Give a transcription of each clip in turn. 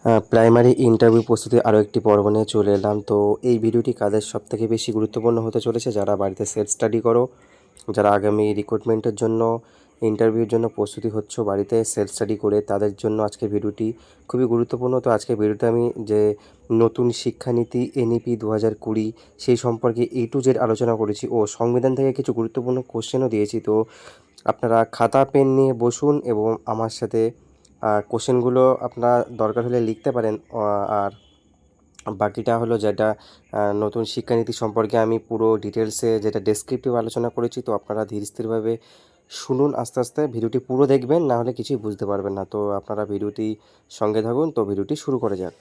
Primary interview প্রস্তুতির আরও একটি পর্ব নিয়ে চলে এলাম। তো এই ভিডিওটি কাদের সবথেকে বেশি গুরুত্বপূর্ণ হতে চলেছে? যারা বাড়িতে সেলফ স্টাডি করো, যারা আগামী রিক্রুটমেন্টের জন্য, ইন্টারভিউর জন্য প্রস্তুতি হচ্ছ বাড়িতে সেলফ স্টাডি করে, তাদের জন্য আজকের ভিডিওটি খুবই গুরুত্বপূর্ণ। তো আজকের ভিডিওতে আমি যে নতুন শিক্ষানীতি এনইপি 2020 সেই সম্পর্কে A to Z আলোচনা করেছি ও সংবিধান থেকে কিছু গুরুত্বপূর্ণ কোশ্চেনও দিয়েছি। তো আপনারা খাতা পেন নিয়ে বসুন এবং আমার সাথে কোশ্চেনগুলো আপনার দরকার হলে লিখতে পারেন। আর বাকিটা হলো যেটা নতুন শিক্ষানীতি সম্পর্কে আমি পুরো ডিটেলসে যেটা ডেসক্রিপটিভ আলোচনা করেছি। তো আপনারা ধীর স্থিরভাবে শুনুন, আস্তে আস্তে ভিডিওটি পুরো দেখবেন, না হলে কিছুই বুঝতে পারবেন না। তো আপনারা ভিডিওটি সঙ্গে থাকুন। তো ভিডিওটি শুরু করা যাক।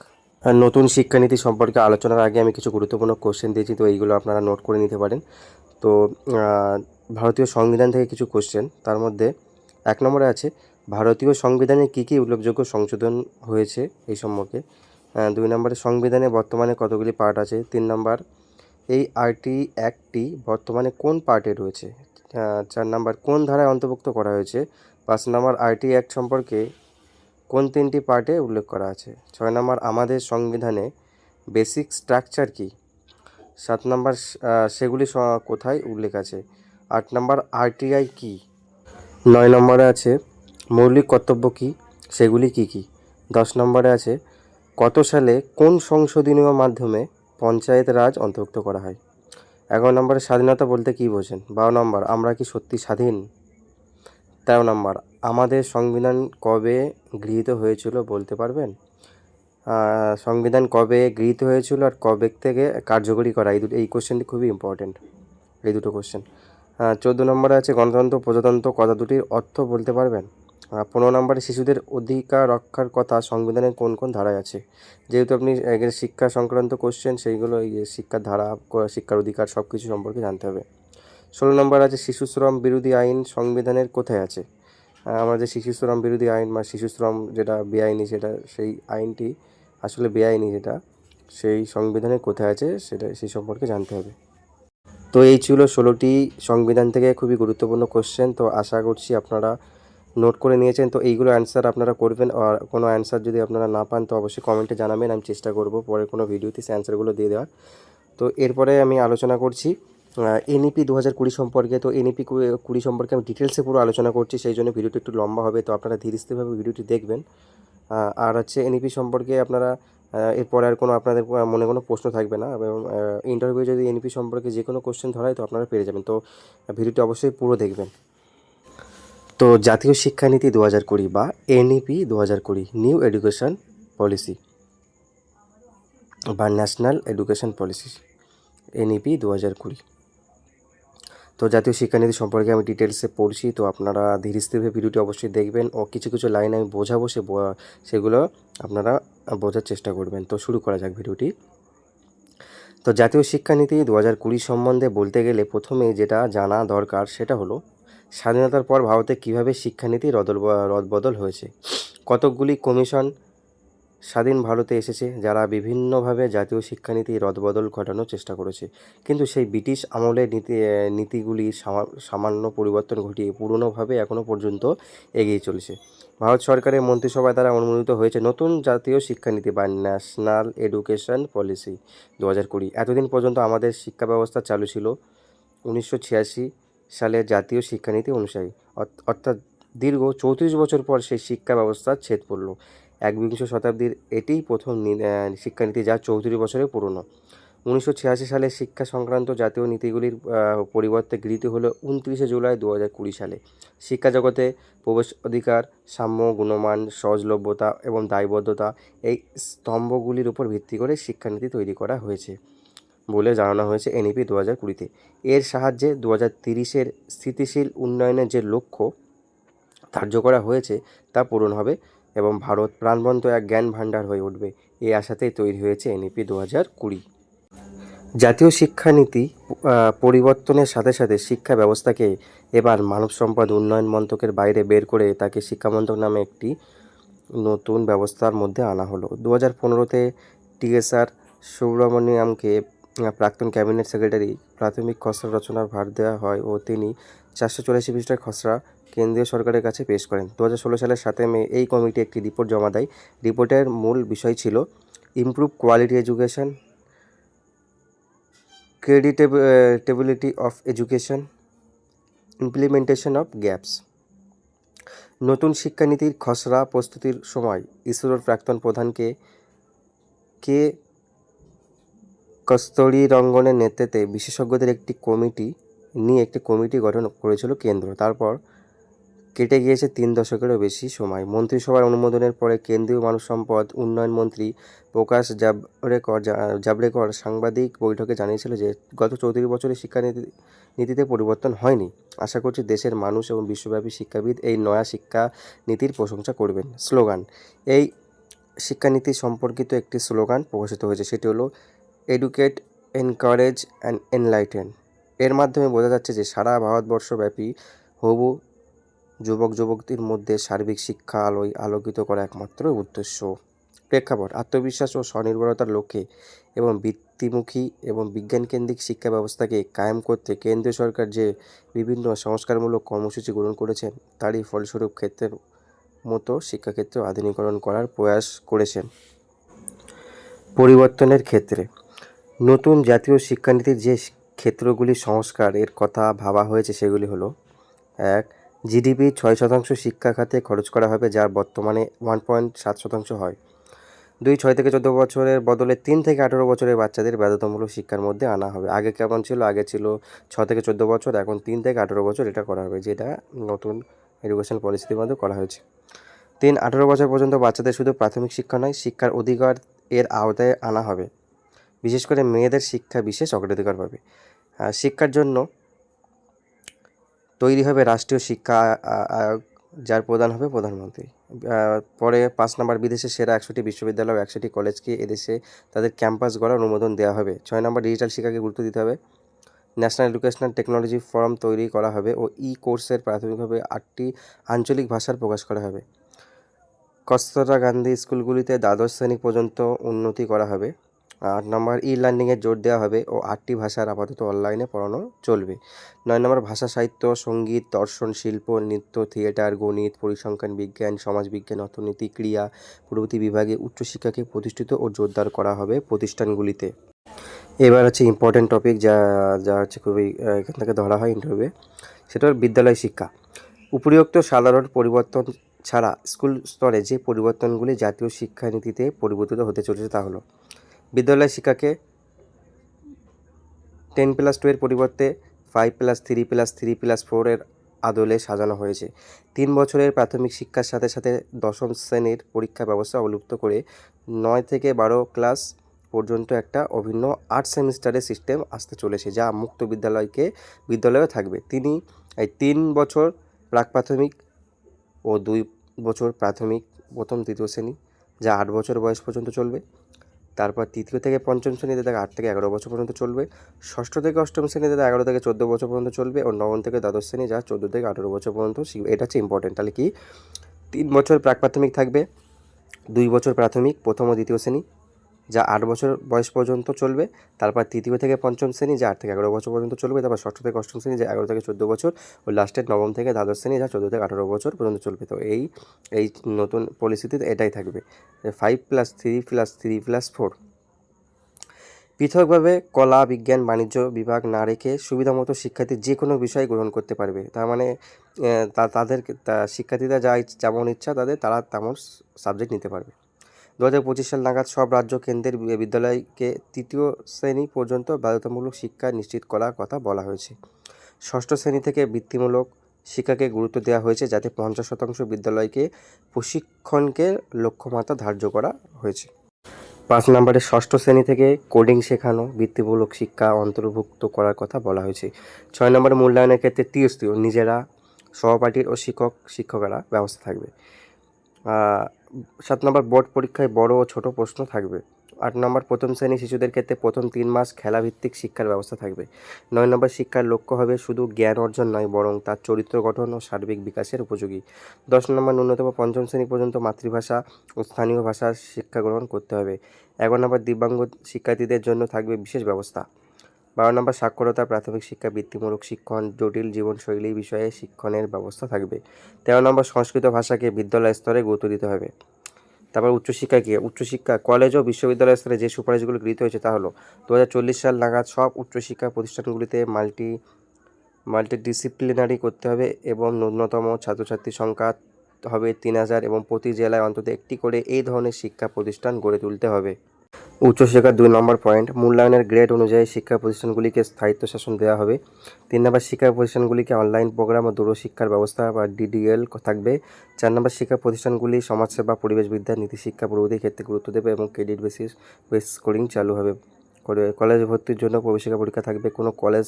নতুন শিক্ষানীতি সম্পর্কে আলোচনার আগে আমি কিছু গুরুত্বপূর্ণ কোশ্চেন দিয়েছি, তো এইগুলো আপনারা নোট করে নিতে পারেন। তো ভারতীয় সংবিধান থেকে কিছু কোশ্চেন, তার মধ্যে 1 নম্বরে আছে ভারতীয় সংবিধানে কী কী উল্লেখযোগ্য সংশোধন হয়েছে এই সম্পর্কে। 2 নম্বরে সংবিধানে বর্তমানে কতগুলি পার্ট আছে। 3 নম্বর এই আরটি অ্যাক্টটি বর্তমানে কোন পার্টে রয়েছে। 4 নম্বর কোন ধারায় অন্তর্ভুক্ত করা হয়েছে। 5 নম্বর আরটি অ্যাক্ট সম্পর্কে কোন 3টি পার্টে উল্লেখ করা আছে। 6 নম্বর আমাদের সংবিধানে বেসিক স্ট্রাকচার কী। 7 নম্বর সেগুলি কোথায় উল্লেখ আছে। 8 নম্বর আরটিআই কী। 9 নম্বরে আছে মৌলিক কর্তব্য কী, সেগুলি কী কী। 10 নম্বরে আছে কত সালে কোন সংশোধনীয় মাধ্যমে পঞ্চায়েত রাজ অন্তর্ভুক্ত করা হয়। 11 নম্বরে স্বাধীনতা বলতে কী বোঝেন। 12 নম্বর আমরা কি সত্যি স্বাধীন। 13 নম্বর আমাদের সংবিধান কবে গৃহীত হয়েছিল বলতে পারবেন। সংবিধান কবে গৃহীত হয়েছিল আর কবে থেকে কার্যকরী করা, এই কোশ্চেনটি খুবই ইম্পর্টেন্ট, এই দুটো কোশ্চেন। 14 নম্বরে আছে গণতন্ত্র প্রজাতন্ত্র কথা দুটির অর্থ বলতে পারবেন। 15 নম্বরে শিশুদের অধিকার রক্ষার কথা সংবিধানের কোন কোন ধারায় আছে। যেহেতু আপনি শিক্ষা সংক্রান্ত কোশ্চেন, সেইগুলো এই শিক্ষার ধারা, শিক্ষার অধিকার সব কিছু সম্পর্কে জানতে হবে। 16 নম্বর আছে শিশু শ্রম বিরোধী আইন সংবিধানের কোথায় আছে। আমাদের শিশু শ্রম বিরোধী আইন বা শিশু শ্রম যেটা বেআইনি, সেটা সেই আইনটি আসলে বেআইনি, যেটা সেই সংবিধানে কোথায় আছে সেটা সেই সম্পর্কে জানতে হবে। তো এই ছিল 16টি সংবিধান থেকে খুবই গুরুত্বপূর্ণ কোশ্চেন। তো আশা করছি আপনারা নোট করে নিয়েছেন। তো এইগুলো অ্যান্সার আপনারা করবেন, আর কোনো অ্যান্সার যদি আপনারা না পান তো অবশ্যই কমেন্টে জানাবেন, আমি চেষ্টা করব পরে কোনো ভিডিওতে সেই অ্যান্সারগুলো দিয়ে দেওয়ার। তো এরপরে আমি আলোচনা করছি এনইপি 2020 সম্পর্কে। তো এনইপি 20 সম্পর্কে আমি ডিটেলসে পুরো আলোচনা করছি, সেই জন্য ভিডিওটি একটু লম্বা হবে। তো আপনারা ধীরে স্থিরভাবে ভিডিওটি দেখবেন। আর হচ্ছে এনইপি সম্পর্কে আপনারা এরপরে আর কোনো আপনাদের মনে কোনো প্রশ্ন থাকবে না, এবং ইন্টারভিউ যদি এনইপি সম্পর্কে যে কোনো কোশ্চেন ধরায় তো আপনারা পেরে যাবেন। তো ভিডিওটি অবশ্যই পুরো দেখবেন। তো জাতীয় শিক্ষানীতি 2020 বা এনইপি 2020 নিউ এডুকেশন পলিসি বা ন্যাশনাল এডুকেশন পলিসি, এনইপি 2020। তো জাতীয় শিক্ষানীতি সম্পর্কে আমি ডিটেলসে পড়ছি, তো আপনারা ধীরে স্থিরভাবে ভিডিওটি অবশ্যই দেখবেন ও কিছু কিছু লাইন আমি বোঝাবো, সেগুলো আপনারা বোঝার চেষ্টা করবেন। তো শুরু করা যাক ভিডিওটি। তো জাতীয় শিক্ষানীতি 2020 সম্বন্ধে বলতে গেলে প্রথমেই যেটা জানা দরকার সেটা হলো স্বাধীনতার পর ভারতে কীভাবে শিক্ষানীতি রদবদল হয়েছে। কতকগুলি কমিশন স্বাধীন ভারতে এসেছে যারা বিভিন্নভাবে জাতীয় শিক্ষানীতি রদবদল ঘটানোর চেষ্টা করেছে, কিন্তু সেই ব্রিটিশ আমলের নীতিগুলি সামান্য পরিবর্তন ঘটিয়ে পুরনোভাবে এখনও পর্যন্ত এগিয়ে চলেছে। ভারত সরকারের মন্ত্রিসভায় দ্বারা অনুমোদিত হয়েছে নতুন জাতীয় শিক্ষানীতি বা ন্যাশনাল এডুকেশন পলিসি 2020। এতদিন পর্যন্ত আমাদের শিক্ষা ব্যবস্থা চালু ছিল 1986 সালের জাতীয় শিক্ষানীতি অনুসারে, অর্থাৎ দীর্ঘ 34 বছর পর সেই শিক্ষা ব্যবস্থার ছেদ পড়ল। একবিংশ শতাব্দীর এটিই প্রথম শিক্ষানীতি যা 34 বছরের পুরনো। 1986 সালে শিক্ষা সংক্রান্ত জাতীয় নীতিগুলির পরিবর্তে গৃহীত হলো 29 জুলাই 2020 সালে। শিক্ষা জগতে প্রবেশ অধিকার, সাম্য, গুণমান, সহজলভ্যতা এবং দায়বদ্ধতা এই স্তম্ভগুলির উপর ভিত্তি করে শিক্ষানীতি তৈরি করা হয়েছে বলে জানানো হয়েছে এনইপি 2020-তে। এর সাহায্যে 2030-এর স্থিতিশীল উন্নয়নের যে লক্ষ্য ধার্য করা হয়েছে তা পূরণ হবে এবং ভারত প্রাণবন্ত এক জ্ঞান ভাণ্ডার হয়ে উঠবে, এই আশাতেই তৈরি হয়েছে এনইপি 2020। জাতীয় শিক্ষানীতি পরিবর্তনের সাথে সাথে শিক্ষা ব্যবস্থাকে এবার মানব সম্পদ উন্নয়ন মন্ত্রকের বাইরে বের করে তাকে শিক্ষামন্ত্রক নামে একটি নতুন ব্যবস্থার মধ্যে আনা হলো। 2015-তে টিএসআর সুব্রমণিয়ামকে প্রাক্তন ক্যাবিনেট সেক্রেটারি প্রাথমিক খসড়া রচনার ভার দেওয়া হয় ও তিনি 484 পৃষ্ঠার খসড়া কেন্দ্রীয় সরকারের কাছে পেশ করেন। 2016 সালের 7 মে এই কমিটি একটি রিপোর্ট জমা দেয়। রিপোর্টের মূল বিষয় ছিল improve quality education, creditability of education, implementation of gaps. নতুন শিক্ষানীতির খসড়া প্রস্তুতির সময় ইসরোর প্রাক্তন প্রধানকে কে কস্তুরীরঙ্গনের নেতৃত্বে বিশেষজ্ঞদের একটি কমিটি গঠন করেছিল কেন্দ্র। তারপর কেটে গিয়েছে 3 দশকেরও বেশি সময়। মন্ত্রিসভার অনুমোদনের পরে কেন্দ্রীয় মানব সম্পদ উন্নয়ন মন্ত্রী প্রকাশ জাবড়েকর সাংবাদিক বৈঠকে জানিয়েছিল যে গত 34 বছরে শিক্ষানীতিতে পরিবর্তন হয়নি। আশা করছি দেশের মানুষ এবং বিশ্বব্যাপী শিক্ষাবিদ এই নয়া শিক্ষানীতির প্রশংসা করবেন। স্লোগান: এই শিক্ষানীতি সম্পর্কিত একটি স্লোগান প্রকাশিত হয়েছে, সেটি হলো এডুকেট, এনকারেজ অ্যান্ড এনলাইটেন। এর মাধ্যমে বোঝা যাচ্ছে যে সারা ভারতবর্ষব্যাপী হবু যুবক যুবতীর মধ্যে সার্বিক শিক্ষা আলোকিত করা একমাত্র উদ্দেশ্য। প্রেক্ষাপট: আত্মবিশ্বাস ও স্বনির্ভরতার লক্ষ্যে এবং বৃত্তিমুখী এবং বিজ্ঞানকেন্দ্রিক শিক্ষা ব্যবস্থাকে কায়েম করতে কেন্দ্রীয় সরকার যে বিভিন্ন সংস্কারমূলক কর্মসূচি গ্রহণ করেছেন, তারই ফলস্বরূপ ক্ষেত্রের মতো শিক্ষাক্ষেত্র আধুনিকীকরণ করার প্রয়াস করেছেন। পরিবর্তনের ক্ষেত্রে নতুন জাতীয় শিক্ষানীতির যে ক্ষেত্রগুলি সংস্কার এর কথা ভাবা হয়েছে সেগুলি হলো: 1. জিডিপি 6% শিক্ষা খাতে খরচ করা হবে, যার বর্তমানে 1.7% হয়। 2. 6 থেকে 14 বছরের বদলে 3 থেকে 18 বছরের বাচ্চাদের বাধ্যতামূলক শিক্ষার মধ্যে আনা হবে। আগে কেমন ছিল? আগে ছিল 6 থেকে 14 বছর, এখন 3 থেকে 18 বছর এটা করা হবে, যেটা নতুন এডুকেশন পলিসির মধ্যে করা হয়েছে। 3. 18 বছর পর্যন্ত বাচ্চাদের শুধু প্রাথমিক শিক্ষা নয়, শিক্ষার অধিকার এর আওতায় আনা হবে। বিশেষ করে মেয়েদের শিক্ষা বিশেষ অগ্রাধিকার পাবে। শিক্ষার জন্য তৈরি হবে রাষ্ট্রীয় শিক্ষা আয়োগ, যার প্রধান হবে প্রধানমন্ত্রী। পরে 5 নম্বর, বিদেশের সেরা 100টি বিশ্ববিদ্যালয় ও 100টি কলেজকে এদেশে তাদের ক্যাম্পাস গড়ার অনুমোদন দেওয়া হবে। 6 নম্বর, ডিজিটাল শিক্ষাকে গুরুত্ব দিতে হবে। ন্যাশনাল এডুকেশনাল টেকনোলজি ফোরাম তৈরি করা হবে ও কোর্সের প্রাথমিকভাবে 8টি আঞ্চলিক ভাষার প্রকাশ করা হবে। কস্তুরবা গান্ধী স্কুলগুলিতে দ্বাদশ শ্রেণী পর্যন্ত উন্নতি করা হবে। 8 নম্বর, লার্নিংয়ে জোর দেওয়া হবে ও 8টি ভাষার আপাতত অনলাইনে পড়ানো চলবে। 9 নম্বর, ভাষা সাহিত্য, সঙ্গীত, দর্শন, শিল্প, নৃত্য, থিয়েটার, গণিত, পরিসংখ্যান বিজ্ঞান, সমাজবিজ্ঞান, অর্থনীতি, ক্রীড়া প্রভৃতি বিভাগে উচ্চশিক্ষাকে প্রতিষ্ঠিত ও জোরদার করা হবে প্রতিষ্ঠানগুলিতে। এবার হচ্ছে ইম্পর্টেন্ট টপিক, যা হচ্ছে খুবই এখান থেকে ধরা হয় ইন্টারভিউয়ে, সেটা হল বিদ্যালয় শিক্ষা। উপরিউক্ত সাধারণ পরিবর্তন ছাড়া স্কুল স্তরে যে পরিবর্তনগুলি জাতীয় শিক্ষানীতিতে পরিবর্তিত হতে চলেছে তা হলো: বিদ্যালয় শিক্ষাকে 10+2 এর পরিবর্তে 5+3+3+4 এর আদলে সাজানো হয়েছে। 3 বছরের প্রাথমিক শিক্ষার সাথে সাথে দশম শ্রেণীর পরীক্ষা ব্যবস্থা অবলুপ্ত করে 9 থেকে 12 ক্লাস পর্যন্ত একটা অভিন্ন 8 সেমিস্টারের সিস্টেম আসতে চলেছে, যা মুক্ত বিদ্যালয়েও থাকবে। 3 বছর প্রাক প্রাথমিক ও 2 বছর প্রাথমিক প্রথম তৃতীয় শ্রেণী, যা 8 বছর বয়স পর্যন্ত চলবে। তারপর তৃতীয় থেকে পঞ্চম শ্রেণীতে 8 থেকে 11 বছর পর্যন্ত চলবে। ষষ্ঠ থেকে অষ্টম শ্রেণীতে 11 থেকে 14 বছর পর্যন্ত চলবে ও নবম থেকে দ্বাদশ শ্রেণী, যা 14 থেকে 18 বছর পর্যন্ত শিখবে। এটা হচ্ছে ইম্পর্টেন্ট। তাহলে কি 3 বছর প্রাক প্রাথমিক থাকবে, 2 বছর প্রাথমিক প্রথম ও দ্বিতীয় শ্রেণী, যা 8 বছর বয়স পর্যন্ত চলবে। তারপর তৃতীয় থেকে পঞ্চম শ্রেণী, যা 8 থেকে 11 বছর পর্যন্ত চলবে। তারপর ষষ্ঠ থেকে অষ্টম শ্রেণী, যা 11 থেকে 14 বছর, ও লাস্টের নবম থেকে দ্বাদশ শ্রেণী, যা 14 থেকে 18 বছর পর্যন্ত চলবে। তো এই নতুন পলিসিতে এটাই থাকবে, 5+3+3+4। পৃথকভাবে কলা, বিজ্ঞান, বাণিজ্য বিভাগ না রেখে সুবিধামতো শিক্ষার্থী যে কোনো বিষয় গ্রহণ করতে পারবে। তার মানে শিক্ষার্থীরা যেমন ইচ্ছা তারা তেমন সাবজেক্ট নিতে পারবে। 2025 সাল নাগাদ সব রাজ্য কেন্দ্রের বিদ্যালয়কে তৃতীয় শ্রেণী পর্যন্ত বাধ্যতামূলক শিক্ষা নিশ্চিত করার কথা বলা হয়েছে। ষষ্ঠ শ্রেণী থেকে বৃত্তিমূলক শিক্ষাকে গুরুত্ব দেওয়া হয়েছে, যাতে 50% বিদ্যালয়কে প্রশিক্ষণকে লক্ষ্যমাত্রা ধার্য করা হয়েছে। 5 নম্বরে ষষ্ঠ শ্রেণী থেকে কোডিং শেখানো বৃত্তিমূলক শিক্ষা অন্তর্ভুক্ত করার কথা বলা হয়েছে। 6 নম্বরে মূল্যায়নের ক্ষেত্রে তীরস্থীয় নিজেরা, সহপাঠীর ও শিক্ষকেরা ব্যবস্থা থাকবে। 7 নম্বর, বোর্ড পরীক্ষায় বড় ও ছোট প্রশ্ন থাকবে। 8 নম্বর, প্রথম শ্রেণী শিশুদের ক্ষেত্রে প্রথম 3 মাস খেলাভিত্তিক শিক্ষার ব্যবস্থা থাকবে। 9 নম্বর, শিক্ষার লক্ষ্য হবে শুধু জ্ঞান অর্জন নয়, বরং তার চরিত্র গঠন ও সার্বিক বিকাশের উপযোগী। 10 নম্বর, ন্যূনতম পঞ্চম শ্রেণী পর্যন্ত মাতৃভাষা ও স্থানীয় ভাষার শিক্ষা গ্রহণ করতে হবে। 11 নম্বর, দিব্যাঙ্গ শিক্ষার্থীদের জন্য থাকবে বিশেষ ব্যবস্থা। 12 নম্বর সাক্ষরতা, প্রাথমিক শিক্ষা, বৃত্তিমূলক শিক্ষণ, জটিল জীবনশৈলী বিষয়ে শিক্ষণের ব্যবস্থা থাকবে। 13 নম্বর সংস্কৃত ভাষাকে বিদ্যালয় স্তরে গুরুত্ব দিতে হবে। তারপর উচ্চশিক্ষা কি? উচ্চশিক্ষা কলেজ ও বিশ্ববিদ্যালয় স্তরে যে সুপারিশগুলো গৃহীত হয়েছে তা হলো 2040 সাল নাগাদ সব উচ্চশিক্ষা প্রতিষ্ঠানগুলিতে মাল্টিডিসিপ্লিনারি করতে হবে এবং ন্যূনতম ছাত্রছাত্রীর সংখ্যা হবে 3000 এবং প্রতি জেলায় অন্তত একটি করে এই ধরনের শিক্ষা প্রতিষ্ঠান গড়ে তুলতে হবে। উচ্চশিক্ষার 2 নম্বর পয়েন্ট, মূল্যায়নের গ্রেড অনুযায়ী শিক্ষা প্রতিষ্ঠানগুলিকে স্থায়িত্বশাসন দেওয়া হবে। 3 নম্বর, শিক্ষা প্রতিষ্ঠানগুলিকে অনলাইন প্রোগ্রাম ও দূরশিক্ষার ব্যবস্থা বা ডিডিএল থাকবে। 4 নম্বর, শিক্ষা প্রতিষ্ঠানগুলি সমাজসেবা, পরিবেশবিদ্যা, নীতিশিক্ষা প্রভৃতির ক্ষেত্রে গুরুত্ব দেবে এবং ক্রেডিট বেস স্কোরিং চালু হবে। কলেজ ভর্তির জন্য প্রবেশিকা পরীক্ষা থাকবে। কোনো কলেজ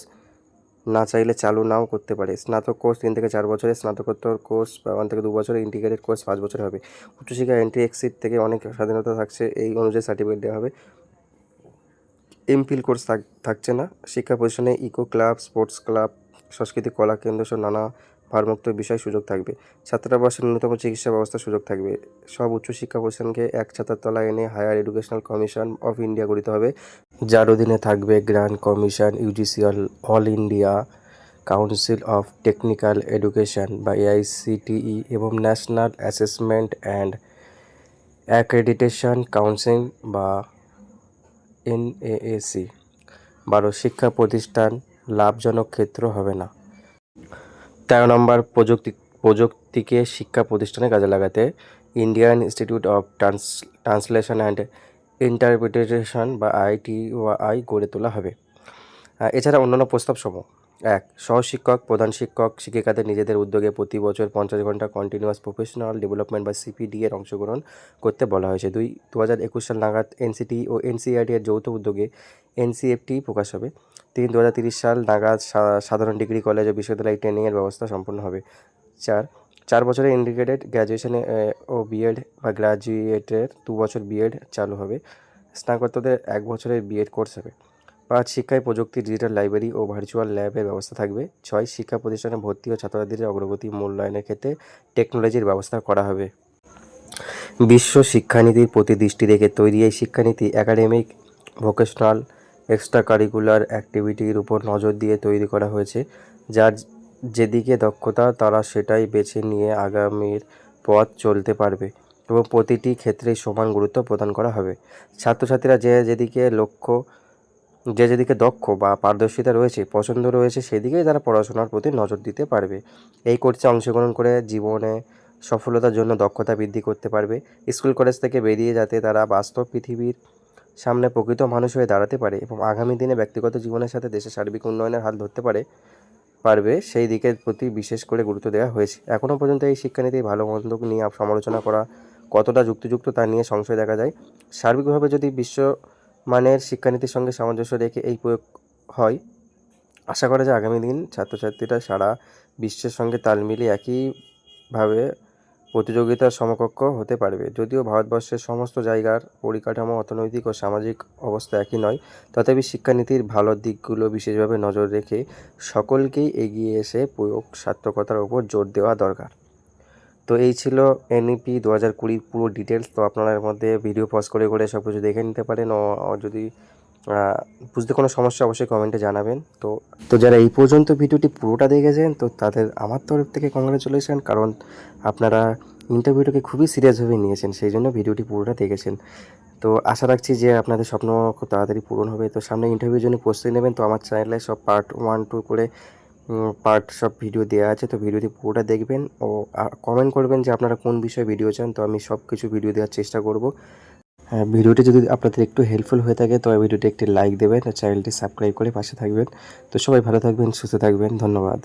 না চাইলে চালু নাও করতে পারে। স্নাতক কোর্স 3 থেকে 4 বছরের, স্নাতকোত্তর কোর্স 1 থেকে 2 বছরের, ইন্টিগ্রেটেড কোর্স 5 বছরের হবে। উচ্চশিক্ষা এন্ট্রি এক্সিট থেকে অনেক স্বাধীনতা থাকছে, এই অনুযায়ী সার্টিফিকেট দেওয়া হবে। এমফিল কোর্স থাকছে না। শিক্ষা প্রতিষ্ঠানে ইকো ক্লাব, স্পোর্টস ক্লাব, সাংস্কৃতিক কলা কেন্দ্র সহ নানা ভারমুক্ত বিষয় সুযোগ থাকবে। ছাত্রাবাসের ন্যূনতম চিকিৎসা ব্যবস্থার সুযোগ থাকবে। সব উচ্চশিক্ষা প্রতিষ্ঠানকে এক ছাতার তলায় এনে higher educational commission of India গঠিত হবে, যার অধীনে থাকবে grand commission, UGC, all India council of technical education বা AICTE এবং national assessment and accreditation council বা NAAC। 12, শিক্ষা প্রতিষ্ঠান লাভজনক ক্ষেত্র হবে না। 13 নম্বর, প্রযুক্তিকে শিক্ষা প্রতিষ্ঠানে কাজে লাগাতে Indian institute of translation and interpretation বা ITI গড়ে তোলা হবে। এছাড়া অন্যান্য প্রস্তাবসমূহ: 1, সহশিক্ষক, প্রধান শিক্ষক, শিক্ষিকাদের নিজেদের উদ্যোগে প্রতি বছর 50 ঘন্টা কন্টিনিউয়াস প্রফেশনাল ডেভেলপমেন্ট বা CPD এর অংশগ্রহণ করতে বলা হয়েছে। 2, 2021 সাল নাগাদ NCT ও NCERT এর যৌথ উদ্যোগে NCFT প্রকাশ হবে। 3, 2030 সাল নাগাদ সাধারণ ডিগ্রি কলেজ ও বিশ্ববিদ্যালয় ট্রেনিংয়ের ব্যবস্থা সম্পন্ন হবে। 4 বছরের ইন্টিগ্রেটেড গ্র্যাজুয়েশন ও বিএড বা গ্র্যাজুয়েটের 2 বছর বিএড চালু হবে। স্নাতকোত্তরদের 1 বছরের বিএড কোর্স হবে। 5, শিক্ষায় প্রযুক্তি, ডিজিটাল লাইব্রেরি ও ভার্চুয়াল ল্যাবের ব্যবস্থা থাকবে। 6, শিক্ষা প্রতিষ্ঠানে ভর্তি ও ছাত্রছাত্রীদের অগ্রগতি মূল্যায়নের ক্ষেত্রে টেকনোলজির ব্যবস্থা করা হবে। বিশ্ব শিক্ষানীতির প্রতি দৃষ্টি রেখে তৈরি এই শিক্ষানীতি একাডেমিক, ভোকেশনাল, এক্সট্রা কারিকুলার অ্যাক্টিভিটির উপর নজর দিয়ে তৈরি করা হয়েছে। যার যেদিকে দক্ষতা তারা সেটাই বেছে নিয়ে আগামীর পথ চলতে পারবে এবং প্রতিটি ক্ষেত্রেই সমান গুরুত্ব প্রদান করা হবে। ছাত্রছাত্রীরা যে যেদিকে দক্ষ বা পারদর্শিতা রয়েছে, পছন্দ রয়েছে, সেদিকেই তারা পড়াশোনার প্রতি নজর দিতে পারবে। এই কোর্সে অংশগ্রহণ করে জীবনে সফলতার জন্য দক্ষতা বৃদ্ধি করতে পারবে। স্কুল কলেজ থেকে বেরিয়ে যাতে তারা বাস্তব পৃথিবীর সামনে প্রকৃত মানুষ হয়ে দাঁড়াতে পারে এবং আগামী দিনে ব্যক্তিগত জীবনের সাথে দেশের সার্বিক উন্নয়নের হাত ধরতে পারবে সেই দিকের প্রতি বিশেষ করে গুরুত্ব দেওয়া হয়েছে। এখনও পর্যন্ত এই শিক্ষানীতি ভালো মন্দ নিয়ে সমালোচনা করা কতটা যুক্তিযুক্ত তা নিয়ে সংশয় দেখা যায়। সার্বিকভাবে যদি বিশ্বমানের শিক্ষানীতির সঙ্গে সামঞ্জস্য রেখে এই প্রয়োগ হয়, আশা করা যায় আগামী দিন ছাত্রছাত্রীরা সারা বিশ্বের সঙ্গে তাল মিলিয়ে একইভাবে প্রতিযোগিতার সমকক্ষ হতে পারবে। যদিও ভারতবর্ষের সমস্ত জায়গার পরিকাঠামো, অর্থনৈতিক ও সামাজিক অবস্থা একই নয়, তথাপি শিক্ষানীতির ভালো দিকগুলো বিশেষভাবে নজর রেখে সকলকেই এগিয়ে এসে প্রয়োগ সার্থকতার উপর জোর দেওয়া দরকার। তো এই ছিল NEP 2020 পুরো ডিটেলস। তো আপনারা এর মধ্যে ভিডিও পজ করে সব কিছু দেখে নিতে পারেন ও যদি বুঝতে কোনো সমস্যা অবশ্যই কমেন্টে জানাবেন। তো যারা এই পর্যন্ত ভিডিওটি পুরোটা দেখেছেন তো তাদের আমার তরফ থেকে কংগ্রাচুলেশন, কারণ আপনারা ইন্টারভিউটাকে খুবই সিরিয়াসভাবে নিয়েছেন, সেই জন্য ভিডিওটি পুরোটা দেখেছেন। তো আশা রাখছি যে আপনাদের স্বপ্ন খুব তাড়াতাড়ি পূরণ হবে। তো সামনে ইন্টারভিউর জন্য প্রস্তুতি নেবেন। তো আমার চ্যানেলে সব পার্ট 1, 2 করে সব ভিডিও দেওয়া আছে। তো ভিডিওটি পুরোটা দেখবেন ও কমেন্ট করবেন যে আপনারা কোন বিষয়ে ভিডিও চান। তো আমি সব কিছু ভিডিও দেওয়ার চেষ্টা করব। ভিডিওটি যদি আপনাদের একটু হেল্পফুল হয়ে থাকে তো ভিডিওটি একটি লাইক দেবেন, চ্যানেলটি সাবস্ক্রাইব করে পাশে থাকবেন। তো সবাই ভালো থাকবেন, সুস্থ থাকবেন। ধন্যবাদ।